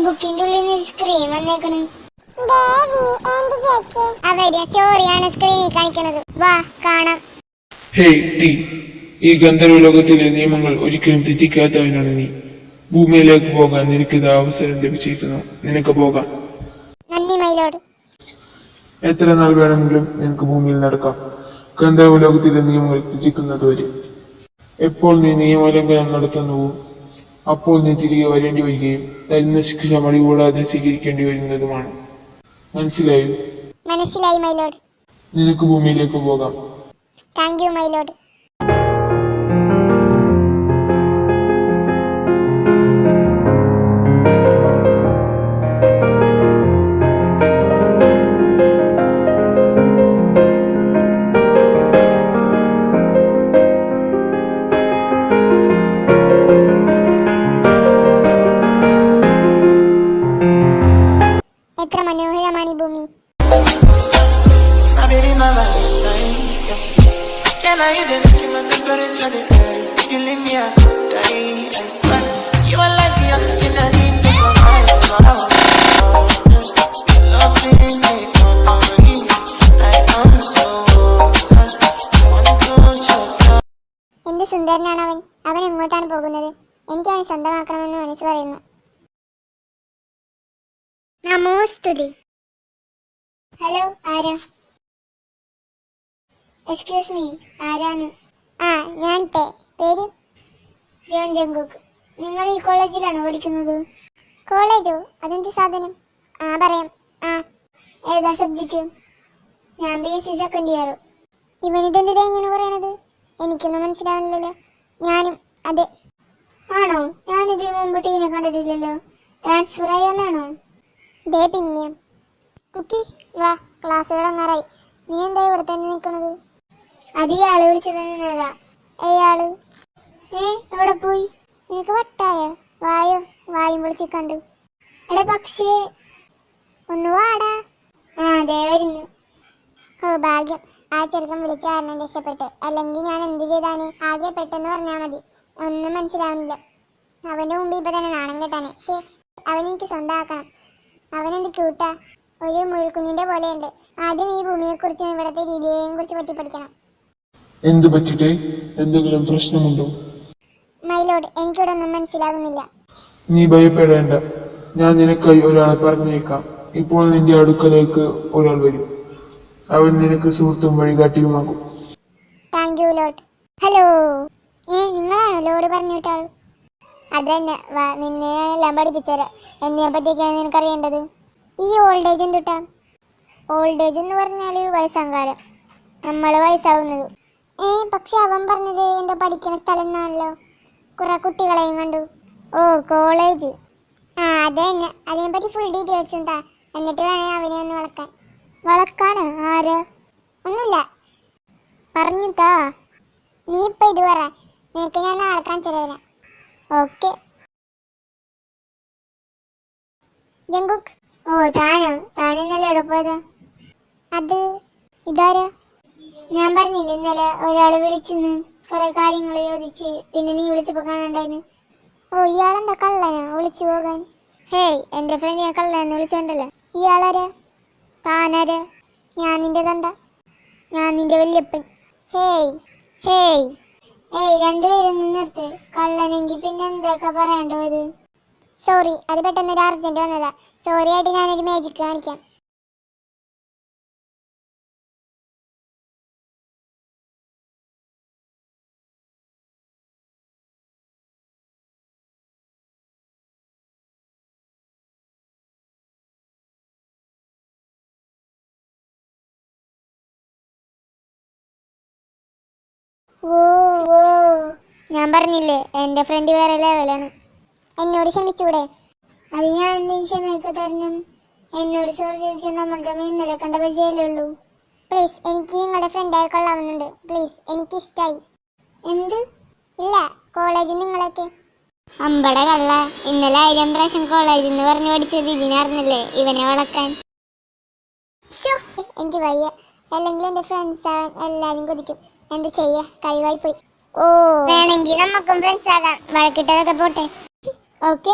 ബുക്കിന്റെ ഉള്ളിൽ നിന്ന് സ്ക്രീൻ വന്നേക്കണ്. അവര് സ്റ്റോറിയാണ് സ്ക്രീനിൽ കാണിക്കുന്നത്. വാ കാണാം. ഹേയ് ടീ, ഈ ഗന്ധർവ ലോകത്തിലെ നിയമങ്ങൾ ഒരിക്കലും തെറ്റിക്കാത്തവനാണ് നീ. ഭൂമിയിലേക്ക് പോകാൻ നിനക്കിത് അവസരം ലഭിച്ചിരിക്കുന്നു. നിനക്ക് പോകാം. നന്ദി മൈലോഡ്. എത്ര നാൾ വേണമെങ്കിലും നിനക്ക് ഭൂമിയിൽ നടക്കാം, ഗന്ധർവ ലോകത്തിലെ നിയമങ്ങൾ ത്യജിക്കുന്നതുവരെ. എപ്പോൾ നീ നിയമോല്ലംഘനം നടത്തുന്നുവോ അപ്പോൾ നീ തിരികെ വരേണ്ടി വരികയും തരുന്ന ശിക്ഷ മടികൂടാതെ സ്വീകരിക്കേണ്ടി വരുന്നതുമാണ്. മനസ്സിലായോ? മനസ്സിലായി മൈലോഡ്. നിനക്ക് ഭൂമിയിലേക്ക് പോകാം. Thank you മൈലോഡ്. എത്ര മനോഹരമാണ് ഈ ഭൂമി. എന്ത് സുന്ദരനാണ് അവൻ. അവൻ എങ്ങോട്ടാണ് പോകുന്നത്? എനിക്ക് അവൻ സ്വന്തമാക്കണമെന്ന് മനസ്സ് പറയുന്നു. നമോസ്തുതി. ഹലോ, ആരാ? എക്സ്ക്യൂസ് മീ, ആരാണ്? ഞാൻ പേര് ജോൺ ജങ്കുക്ക്. നിങ്ങൾ ഈ കോളേജിലാണോ പഠിക്കുന്നത്? കോളേജോ? അതെന്ത് സാധനം? പറയാം. ഏതാ സബ്ജക്റ്റ്? ഞാൻ BSc സെക്കൻഡ് ഇയർ. ഇവനിതെന്തിതാ ഇങ്ങനെ പറയണത്? എനിക്കൊന്നും മനസ്സിലാവണില്ലല്ലോ. ഞാനും അതെ. ആണോ? ഞാൻ ഇതിനു മുമ്പ് ടീനെ കണ്ടിട്ടില്ലല്ലോ. ട്രാൻസ്ഫർ ആയി വന്നാണോ? ദേ പിന്നെയും. കുക്കി വാ, ക്ലാസ് തുടങ്ങാറായി. നീ എന്താ ഇവിടെ തന്നെ നിൽക്കണത്? അത് ഇയാള് വിളിച്ചിരുന്നതാ. അയാള് എവിടെ പോയി? നിനക്ക് വട്ടായ? വായോ, വായും വിളിച്ച് കണ്ടു. എടാ പക്ഷേ ഒന്ന് വാടാ. ദേ വരുന്നു. ഓ ഭാഗ്യം, ആ ചെറുക്കൻ വിളിച്ച കാരണം രക്ഷപ്പെട്ട്. അല്ലെങ്കിൽ ഞാൻ എന്ത് ചെയ്താനെ? ആകെ പെട്ടെന്ന് പറഞ്ഞാൽ മതി. ഒന്നും മനസ്സിലാവുന്നില്ല. അവന്റെ മുമ്പ് ഇപ്പൊ തന്നെ നാണം കെട്ടാനെ. അവനെനിക്ക് സ്വന്തമാക്കണം. അവനെന്ത് ക്യൂട്ടാ, ഒരു മുയൽക്കുഞ്ഞിന്റെ പോലെയുണ്ട്. ആദ്യം ഈ ഭൂമിയെ കുറിച്ചും ഇവിടത്തെ രീതിയെയും കുറിച്ച് പറ്റി പഠിക്കണം. എന്ത് പറ്റിട്ടേ? എന്തെങ്കിലും പ്രശ്നമുണ്ടോ? മൈലോഡ്, എനിക്കിവിടെ ഒന്നും മനസ്സിലാകുന്നില്ല. നീ ഭയപ്പെടേണ്ട, ഞാൻ നിനക്കായി ഒരാളെ പറഞ്ഞേക്കാം. ഇപ്പോൾ നിന്റെ അടുക്കലേക്ക് ഒരാൾ വരും. അവൻ നിനക്ക് സുഹൃത്തും വഴികാട്ടിയുമാകും. Thank you Lord. ഹലോ, നിങ്ങളാണോ ലോഡ് പറഞ്ഞു വിട്ടാൾ? അതന്നെ, വാ, നിന്നെ എല്ലാം പഠിപ്പിച്ചുതരാം. എന്നെ പറ്റിയൊക്കെയാണ് നിനക്കറിയേണ്ടത്. ഈ ഓൾഡ് ഏജ് എന്തുട്ടാ? ഓൾഡ് ഏജ് എന്ന് പറഞ്ഞാല് വയസ്സാങ്കാലം, നമ്മൾ വയസ്സാവുന്നത്. പക്ഷെ അവൻ പറഞ്ഞത് എന്തോ പഠിക്കുന്ന സ്ഥലം എന്നാണല്ലോ. കുറെ കുട്ടികളെയും കണ്ടു. ഓ, കോളേജ്. അതന്നെ, അതിനെപ്പറ്റി ഫുൾ ഡീറ്റെയിൽസ് ഉണ്ടാ. എന്നിട്ട് വേണേ അവനെ ഒന്ന് വളക്കാൻ. വളക്കാന്? ആര്? ഒന്നുമില്ല, പറഞ്ഞിട്ടാ. നീ ഇപ്പൊ ഇത് പറ, നിനക്ക് ഞാൻ നാളെ കാണിച്ചു തരാം. ഓക്കെ. ജങ്കുക്ക്. താനെന്നല്ലേ എവിടെ പോയതാ? അത് ഇതാരാ? ഞാൻ പറഞ്ഞില്ല ഇന്നലെ ഒരാള് വിളിച്ചെന്ന്, കുറെ കാര്യങ്ങൾ ചോദിച്ച്. പിന്നെ നീ വിളിച്ചപ്പോ കാണണ്ടായിരുന്നു. ഇയാളെന്താ കള്ളനാ വിളിച്ചു പോകാൻ? ഹേയ്, എന്റെ ഫ്രണ്ട് ഞാൻ കള്ളനെന്ന് വിളിച്ചിട്ടുണ്ടല്ലോ. ഇയാളാരാ? താനാരാ? ഞാൻ നിന്റെ തന്ത, ഞാൻ നിന്റെ വല്യപ്പൻ. ഹേയ് രണ്ടുപേരും നിർത്ത്. കള്ളനെങ്കിൽ പിന്നെ എന്തൊക്കെ പറയേണ്ടത്? സോറി, അത് പെട്ടെന്നൊരു അർജന്റ് വന്നതാ. സോറി ആയിട്ട് ഞാനൊരു മാജിക് കാണിക്കാം. ഓ ഓ ഞാൻ പറഞ്ഞില്ലേ എൻ്റെ ഫ്രണ്ട് വേറെ ലെവലാണ്. എന്നോട് ക്ഷമിച്ചൂടെ? അത് ഞാൻ എന്തെങ്കിലും ക്ഷമയൊക്കെ തരണം. എന്നോട് സോറി ചോദിക്കാൻ നമ്മൾ തമ്മിൽ ഇന്നലെ കണ്ട പരിചയമല്ലേ ഉള്ളൂ. പ്ലീസ്, എനിക്ക് നിങ്ങളുടെ ഫ്രണ്ടായി കൊള്ളാവുന്നുണ്ട്. പ്ലീസ്, എനിക്ക് ഇഷ്ടമായി. എന്ത്? ഇല്ല, കോളേജിൽ നിങ്ങളൊക്കെ. അമ്പട കള്ള, ഇന്നലെ 1000 പ്രാവശ്യം കോളേജിൽ നിന്ന് പറഞ്ഞു പഠിച്ചത് ഇതിനറിഞ്ഞല്ലേ ഇവനെ വളക്കാൻ. എനിക്ക് വയ്യ. അല്ലെങ്കിൽ എൻ്റെ ഫ്രണ്ട്സ് ആവാൻ എല്ലാരും കൊതിക്കും. എന്ത് ചെയ്യാ, കഴിവായി പോയി. ഓ, വേണമെങ്കിൽ നമുക്കും ഫ്രണ്ട്സ് ആകാം. വഴക്കിട്ടതൊക്കെ പോട്ടെ. ഓക്കെ.